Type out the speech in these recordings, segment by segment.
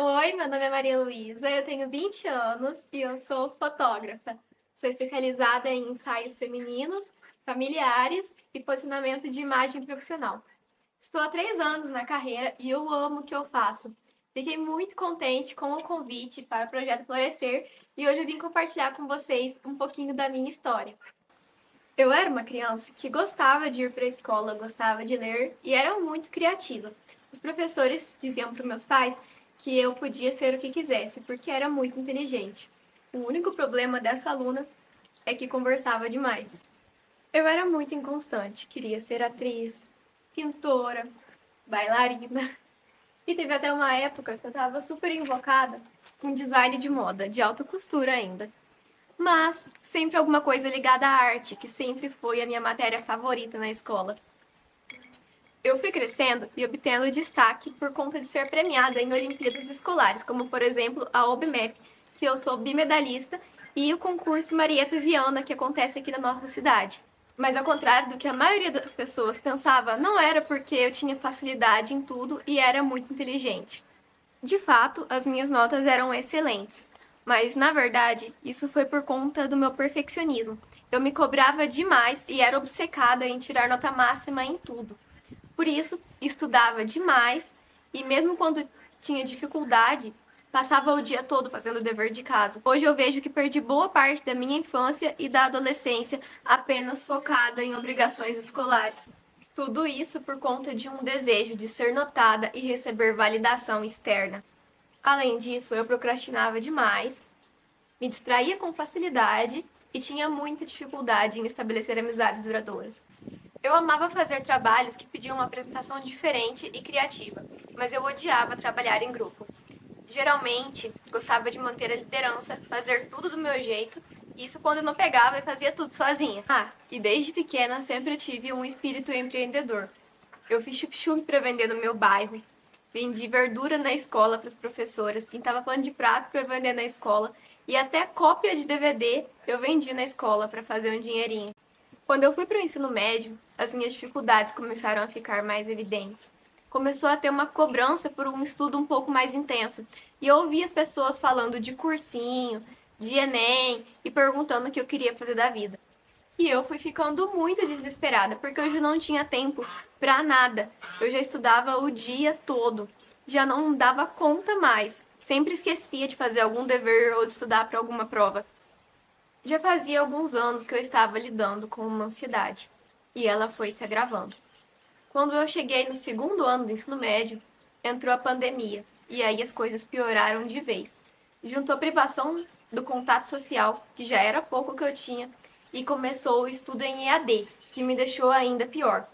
Oi, meu nome é Maria Luísa, eu tenho 20 anos e eu sou fotógrafa. Sou especializada em ensaios femininos, familiares e posicionamento de imagem profissional. Estou há 3 anos na carreira e eu amo o que eu faço. Fiquei muito contente com o convite para o Projeto Florescer e hoje eu vim compartilhar com vocês um pouquinho da minha história. Eu era uma criança que gostava de ir para a escola, gostava de ler e era muito criativa. Os professores diziam para meus pais que eu podia ser o que quisesse, porque era muito inteligente. O único problema dessa aluna é que conversava demais. Eu era muito inconstante, queria ser atriz, pintora, bailarina. E teve até uma época que eu estava super invocada com design de moda, de alta costura ainda. Mas sempre alguma coisa ligada à arte, que sempre foi a minha matéria favorita na escola. Eu fui crescendo e obtendo destaque por conta de ser premiada em Olimpíadas escolares, como por exemplo a OBMEP, que eu sou bimedalista, e o concurso Marieta Viana, que acontece aqui na nossa cidade. Mas ao contrário do que a maioria das pessoas pensava, não era porque eu tinha facilidade em tudo e era muito inteligente. De fato, as minhas notas eram excelentes, mas na verdade isso foi por conta do meu perfeccionismo. Eu me cobrava demais e era obcecada em tirar nota máxima em tudo. Por isso, estudava demais e mesmo quando tinha dificuldade, passava o dia todo fazendo o dever de casa. Hoje eu vejo que perdi boa parte da minha infância e da adolescência apenas focada em obrigações escolares. Tudo isso por conta de um desejo de ser notada e receber validação externa. Além disso, eu procrastinava demais, me distraía com facilidade e tinha muita dificuldade em estabelecer amizades duradouras. Eu amava fazer trabalhos que pediam uma apresentação diferente e criativa, mas eu odiava trabalhar em grupo. Geralmente, gostava de manter a liderança, fazer tudo do meu jeito, isso quando eu não pegava e fazia tudo sozinha. E desde pequena sempre tive um espírito empreendedor. Eu fiz chup-chup para vender no meu bairro, vendi verdura na escola para as professoras, pintava pano de prato para vender na escola e até cópia de DVD eu vendi na escola para fazer um dinheirinho. Quando eu fui para o ensino médio, as minhas dificuldades começaram a ficar mais evidentes. Começou a ter uma cobrança por um estudo um pouco mais intenso. E eu ouvi as pessoas falando de cursinho, de Enem e perguntando o que eu queria fazer da vida. E eu fui ficando muito desesperada, porque eu já não tinha tempo para nada. Eu já estudava o dia todo, já não dava conta mais. Sempre esquecia de fazer algum dever ou de estudar para alguma prova. Já fazia alguns anos que eu estava lidando com uma ansiedade, e ela foi se agravando. Quando eu cheguei no segundo ano do ensino médio, entrou a pandemia, e aí as coisas pioraram de vez. Juntou a privação do contato social, que já era pouco que eu tinha, e começou o estudo em EAD, que me deixou ainda pior.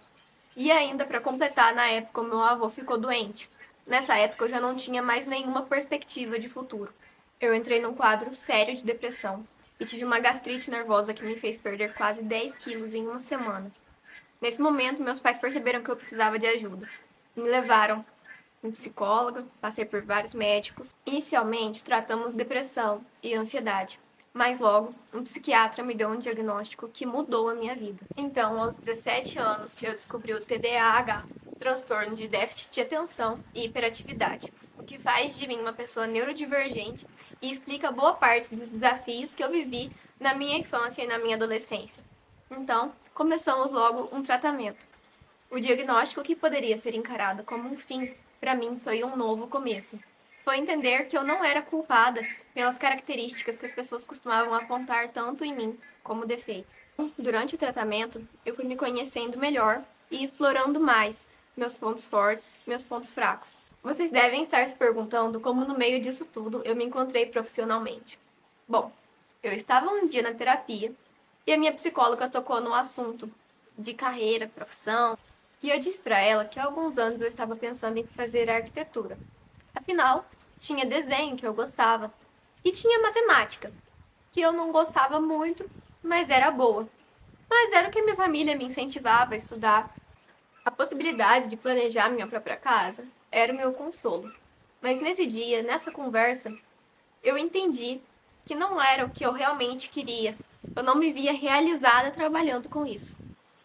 E ainda, para completar, na época, o meu avô ficou doente. Nessa época, eu já não tinha mais nenhuma perspectiva de futuro. Eu entrei num quadro sério de depressão e tive uma gastrite nervosa que me fez perder quase 10 quilos em uma semana. Nesse momento, meus pais perceberam que eu precisava de ajuda. Me levaram em psicóloga, passei por vários médicos. Inicialmente, tratamos depressão e ansiedade, mas logo, um psiquiatra me deu um diagnóstico que mudou a minha vida. Então, aos 17 anos, eu descobri o TDAH, transtorno de déficit de atenção e hiperatividade, o que faz de mim uma pessoa neurodivergente e explica boa parte dos desafios que eu vivi na minha infância e na minha adolescência. Então, começamos logo um tratamento. O diagnóstico, que poderia ser encarado como um fim, para mim foi um novo começo. Foi entender que eu não era culpada pelas características que as pessoas costumavam apontar tanto em mim como defeitos. Durante o tratamento, eu fui me conhecendo melhor e explorando mais meus pontos fortes, meus pontos fracos. Vocês devem estar se perguntando como no meio disso tudo eu me encontrei profissionalmente. Bom, eu estava um dia na terapia e a minha psicóloga tocou no assunto de carreira, profissão, e eu disse para ela que há alguns anos eu estava pensando em fazer arquitetura. Afinal, tinha desenho que eu gostava e tinha matemática, que eu não gostava muito, mas era boa. Mas era o que minha família me incentivava a estudar. A possibilidade de planejar minha própria casa era o meu consolo. Mas nesse dia, nessa conversa, eu entendi que não era o que eu realmente queria. Eu não me via realizada trabalhando com isso.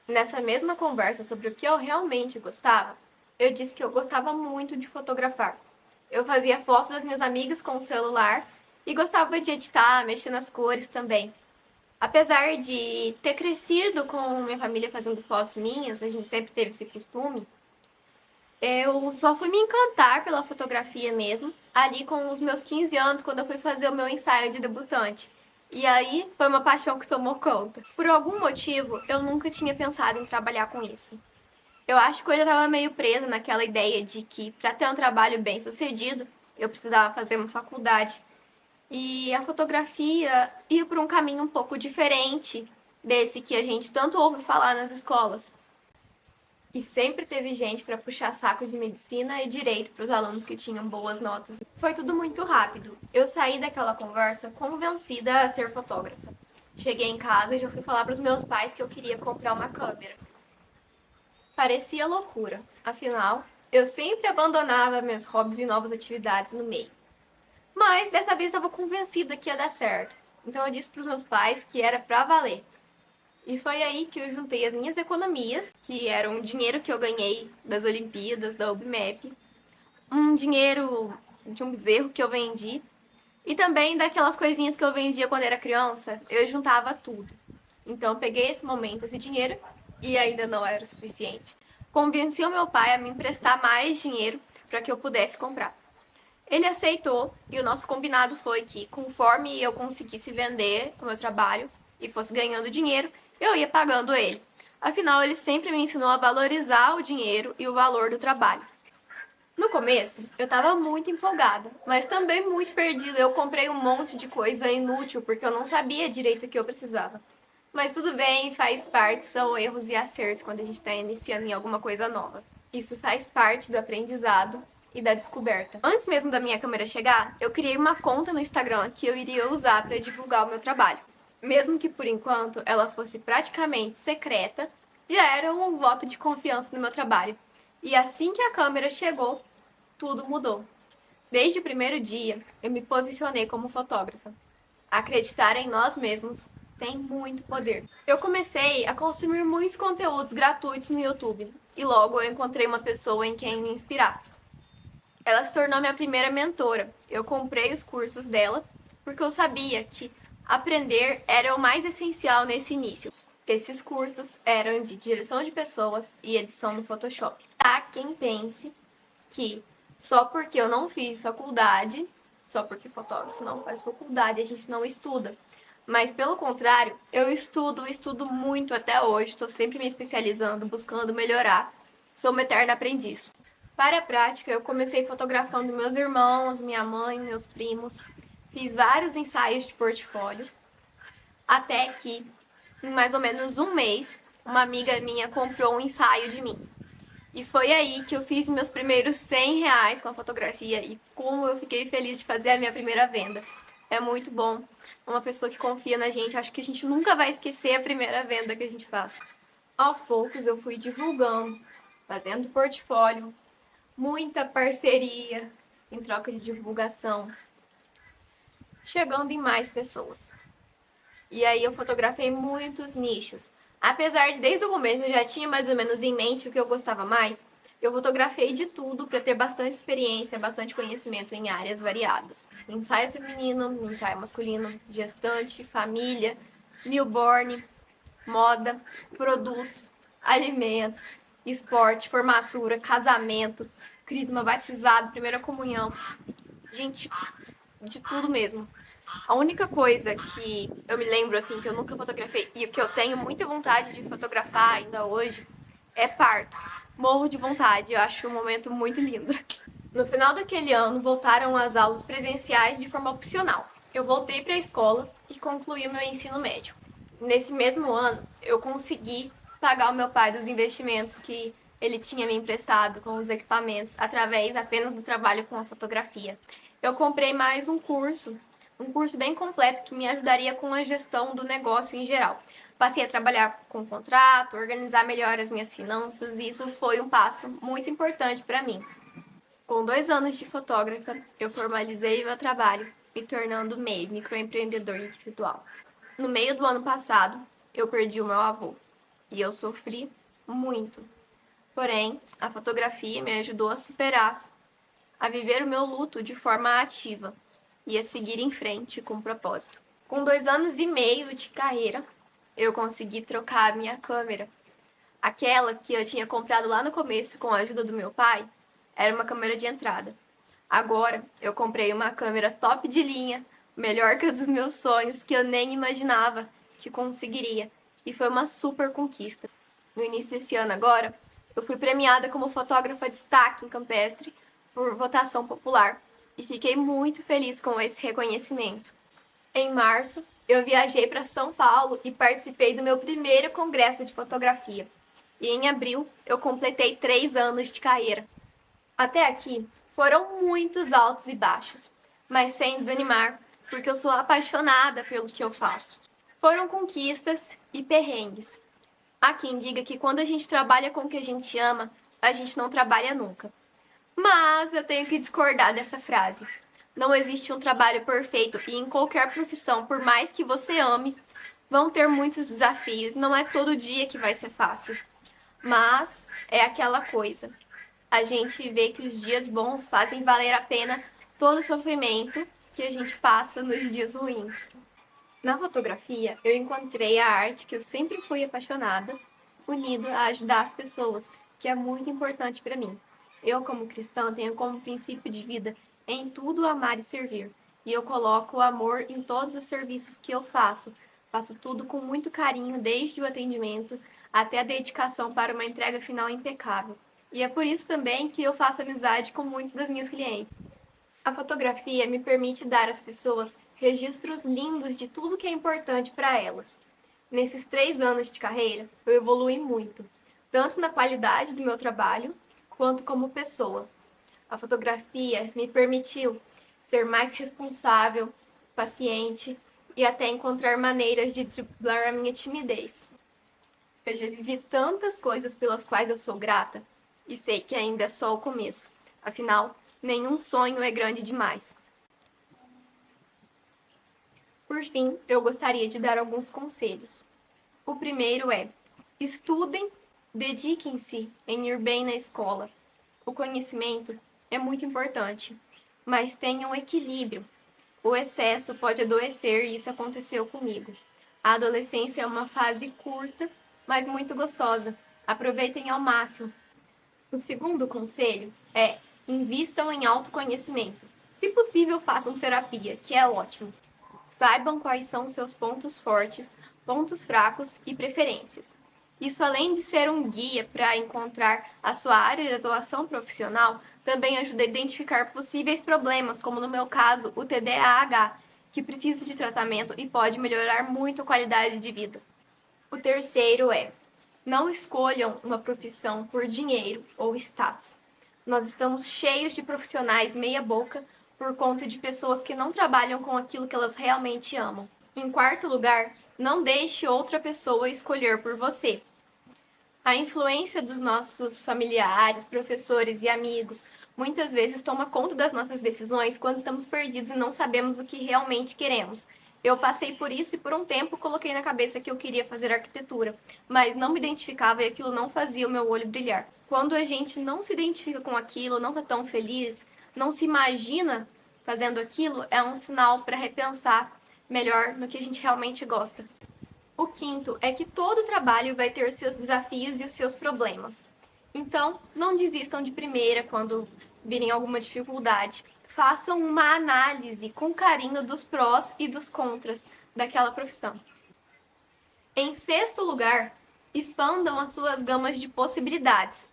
Nessa mesma conversa sobre o que eu realmente gostava, eu disse que eu gostava muito de fotografar. Eu fazia fotos das minhas amigas com o celular e gostava de editar, mexer nas cores também. Apesar de ter crescido com minha família fazendo fotos minhas, a gente sempre teve esse costume, eu só fui me encantar pela fotografia mesmo, ali com os meus 15 anos, quando eu fui fazer o meu ensaio de debutante. E aí foi uma paixão que tomou conta. Por algum motivo, eu nunca tinha pensado em trabalhar com isso. Eu acho que eu ainda estava meio presa naquela ideia de que para ter um trabalho bem sucedido, eu precisava fazer uma faculdade. E a fotografia ia por um caminho um pouco diferente desse que a gente tanto ouve falar nas escolas. E sempre teve gente para puxar saco de medicina e direito para os alunos que tinham boas notas. Foi tudo muito rápido. Eu saí daquela conversa convencida a ser fotógrafa. Cheguei em casa e já fui falar para os meus pais que eu queria comprar uma câmera. Parecia loucura, afinal, eu sempre abandonava meus hobbies e novas atividades no meio. Mas dessa vez estava convencida que ia dar certo. Então eu disse para os meus pais que era para valer. E foi aí que eu juntei as minhas economias, que era um dinheiro que eu ganhei das Olimpíadas, da UBMEP, um dinheiro de um bezerro que eu vendi, e também daquelas coisinhas que eu vendia quando era criança, eu juntava tudo. Então eu peguei esse momento, esse dinheiro, e ainda não era o suficiente. Convenci o meu pai a me emprestar mais dinheiro para que eu pudesse comprar. Ele aceitou e o nosso combinado foi que, conforme eu conseguisse vender o meu trabalho e fosse ganhando dinheiro, eu ia pagando ele. Afinal, ele sempre me ensinou a valorizar o dinheiro e o valor do trabalho. No começo, eu estava muito empolgada, mas também muito perdida. Eu comprei um monte de coisa inútil porque eu não sabia direito o que eu precisava. Mas tudo bem, faz parte, são erros e acertos quando a gente está iniciando em alguma coisa nova. Isso faz parte do aprendizado e da descoberta. Antes mesmo da minha câmera chegar, eu criei uma conta no Instagram que eu iria usar para divulgar o meu trabalho. Mesmo que por enquanto ela fosse praticamente secreta, já era um voto de confiança no meu trabalho. E assim que a câmera chegou, tudo mudou. Desde o primeiro dia, eu me posicionei como fotógrafa. Acreditar em nós mesmos tem muito poder. Eu comecei a consumir muitos conteúdos gratuitos no YouTube e logo eu encontrei uma pessoa em quem me inspirar. Ela se tornou minha primeira mentora. Eu comprei os cursos dela porque eu sabia que aprender era o mais essencial nesse início. Esses cursos eram de direção de pessoas e edição no Photoshop. Há quem pense que só porque eu não fiz faculdade, só porque fotógrafo não faz faculdade, a gente não estuda. Mas pelo contrário, eu estudo muito até hoje, estou sempre me especializando, buscando melhorar. Sou uma eterna aprendiz. Para a prática, eu comecei fotografando meus irmãos, minha mãe, meus primos. Fiz vários ensaios de portfólio, até que, em mais ou menos um mês, uma amiga minha comprou um ensaio de mim. E foi aí que eu fiz meus primeiros R$ 100 com a fotografia e como eu fiquei feliz de fazer a minha primeira venda. É muito bom. Uma pessoa que confia na gente, acho que a gente nunca vai esquecer a primeira venda que a gente faz. Aos poucos eu fui divulgando, fazendo portfólio, muita parceria em troca de divulgação, chegando em mais pessoas. E aí eu fotografei muitos nichos. Apesar de desde o começo eu já tinha mais ou menos em mente o que eu gostava mais, eu fotografei de tudo para ter bastante experiência, bastante conhecimento em áreas variadas. Ensaio feminino, ensaio masculino, gestante, família, newborn, moda, produtos, alimentos, esporte, formatura, casamento, crisma, batizado, primeira comunhão. Gente, de tudo mesmo. A única coisa que eu me lembro, assim, que eu nunca fotografei e que eu tenho muita vontade de fotografar ainda hoje é parto. Morro de vontade, eu acho um momento muito lindo. No final daquele ano, voltaram as aulas presenciais de forma opcional. Eu voltei para a escola e concluí o meu ensino médio. Nesse mesmo ano, eu consegui pagar o meu pai dos investimentos que ele tinha me emprestado com os equipamentos através apenas do trabalho com a fotografia. Eu comprei mais um curso bem completo que me ajudaria com a gestão do negócio em geral. Passei a trabalhar com contrato, organizar melhor as minhas finanças e isso foi um passo muito importante para mim. Com 2 anos de fotógrafa, eu formalizei meu trabalho, me tornando MEI, microempreendedor individual. No meio do ano passado, eu perdi o meu avô e eu sofri muito. Porém, a fotografia me ajudou a superar a viver o meu luto de forma ativa e a seguir em frente com propósito. Com 2 anos e meio de carreira, eu consegui trocar a minha câmera. Aquela que eu tinha comprado lá no começo com a ajuda do meu pai, era uma câmera de entrada. Agora, eu comprei uma câmera top de linha, melhor que a dos meus sonhos, que eu nem imaginava que conseguiria. E foi uma super conquista. No início desse ano agora, eu fui premiada como fotógrafa destaque em Campestre por votação popular e fiquei muito feliz com esse reconhecimento. Em março, eu viajei para São Paulo e participei do meu primeiro congresso de fotografia. E em abril, eu completei 3 anos de carreira. Até aqui, foram muitos altos e baixos, mas sem desanimar, porque eu sou apaixonada pelo que eu faço. Foram conquistas e perrengues. Há quem diga que quando a gente trabalha com o que a gente ama, a gente não trabalha nunca. Mas eu tenho que discordar dessa frase. Não existe um trabalho perfeito e em qualquer profissão, por mais que você ame, vão ter muitos desafios. Não é todo dia que vai ser fácil. Mas é aquela coisa. A gente vê que os dias bons fazem valer a pena todo o sofrimento que a gente passa nos dias ruins. Na fotografia, eu encontrei a arte que eu sempre fui apaixonada, unido a ajudar as pessoas, que é muito importante para mim. Eu, como cristã, tenho como princípio de vida em tudo amar e servir. E eu coloco o amor em todos os serviços que eu faço. Faço tudo com muito carinho, desde o atendimento até a dedicação para uma entrega final impecável. E é por isso também que eu faço amizade com muitas das minhas clientes. A fotografia me permite dar às pessoas registros lindos de tudo que é importante para elas. Nesses 3 anos de carreira, eu evolui muito, tanto na qualidade do meu trabalho, quanto como pessoa. A fotografia me permitiu ser mais responsável, paciente e até encontrar maneiras de driblar a minha timidez. Eu já vivi tantas coisas pelas quais eu sou grata e sei que ainda é só o começo. Afinal, nenhum sonho é grande demais. Por fim, eu gostaria de dar alguns conselhos. O primeiro é: estudem, dediquem-se em ir bem na escola. O conhecimento é muito importante, mas tenham equilíbrio. O excesso pode adoecer e isso aconteceu comigo. A adolescência é uma fase curta, mas muito gostosa. Aproveitem ao máximo. O segundo conselho é: invistam em autoconhecimento. Se possível, façam terapia, que é ótimo. Saibam quais são seus pontos fortes, pontos fracos e preferências. Isso, além de ser um guia para encontrar a sua área de atuação profissional, também ajuda a identificar possíveis problemas, como no meu caso, o TDAH, que precisa de tratamento e pode melhorar muito a qualidade de vida. O terceiro é: não escolham uma profissão por dinheiro ou status. Nós estamos cheios de profissionais meia-boca por conta de pessoas que não trabalham com aquilo que elas realmente amam. Em quarto lugar, não deixe outra pessoa escolher por você. A influência dos nossos familiares, professores e amigos muitas vezes toma conta das nossas decisões quando estamos perdidos e não sabemos o que realmente queremos. Eu passei por isso e por um tempo coloquei na cabeça que eu queria fazer arquitetura, mas não me identificava e aquilo não fazia o meu olho brilhar. Quando a gente não se identifica com aquilo, não está tão feliz, não se imagina fazendo aquilo, é um sinal para repensar melhor no que a gente realmente gosta. O quinto é que todo trabalho vai ter seus desafios e os seus problemas. Então, não desistam de primeira quando virem alguma dificuldade. Façam uma análise com carinho dos prós e dos contras daquela profissão. Em sexto lugar, expandam as suas gamas de possibilidades.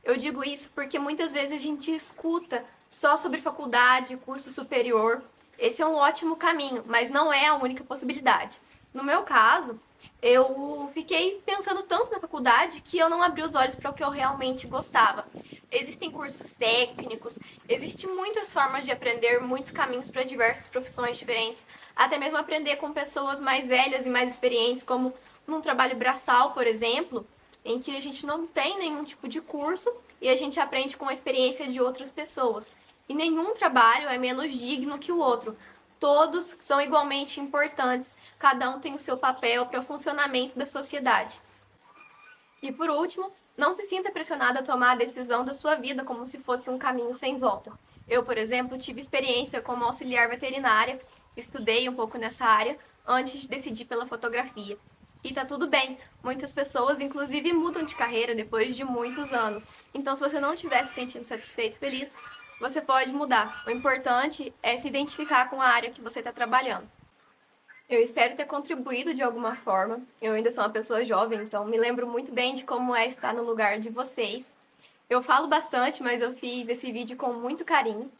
Eu digo isso porque muitas vezes a gente escuta só sobre faculdade, curso superior. Esse é um ótimo caminho, mas não é a única possibilidade. No meu caso, eu fiquei pensando tanto na faculdade que eu não abri os olhos para o que eu realmente gostava. Existem cursos técnicos, existem muitas formas de aprender, muitos caminhos para diversas profissões diferentes, até mesmo aprender com pessoas mais velhas e mais experientes, como num trabalho braçal, por exemplo, em que a gente não tem nenhum tipo de curso e a gente aprende com a experiência de outras pessoas. E nenhum trabalho é menos digno que o outro. Todos são igualmente importantes, cada um tem o seu papel para o funcionamento da sociedade. E por último, não se sinta pressionado a tomar a decisão da sua vida como se fosse um caminho sem volta. Eu, por exemplo, tive experiência como auxiliar veterinária, estudei um pouco nessa área antes de decidir pela fotografia. E tá tudo bem. Muitas pessoas, inclusive, mudam de carreira depois de muitos anos. Então, se você não estiver se sentindo satisfeito, feliz, você pode mudar. O importante é se identificar com a área que você está trabalhando. Eu espero ter contribuído de alguma forma. Eu ainda sou uma pessoa jovem, então me lembro muito bem de como é estar no lugar de vocês. Eu falo bastante, mas eu fiz esse vídeo com muito carinho.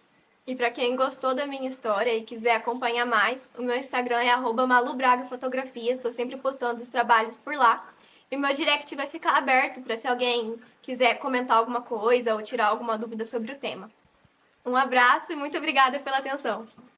E para quem gostou da minha história e quiser acompanhar mais, o meu Instagram é @malubragafotografias. Estou sempre postando os trabalhos por lá. E o meu direct vai ficar aberto para se alguém quiser comentar alguma coisa ou tirar alguma dúvida sobre o tema. Um abraço e muito obrigada pela atenção.